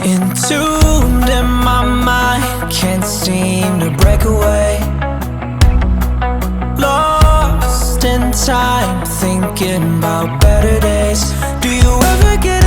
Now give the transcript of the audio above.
Entombed in my mind, can't seem to break away. Lost in time, thinking about better days. Do you ever get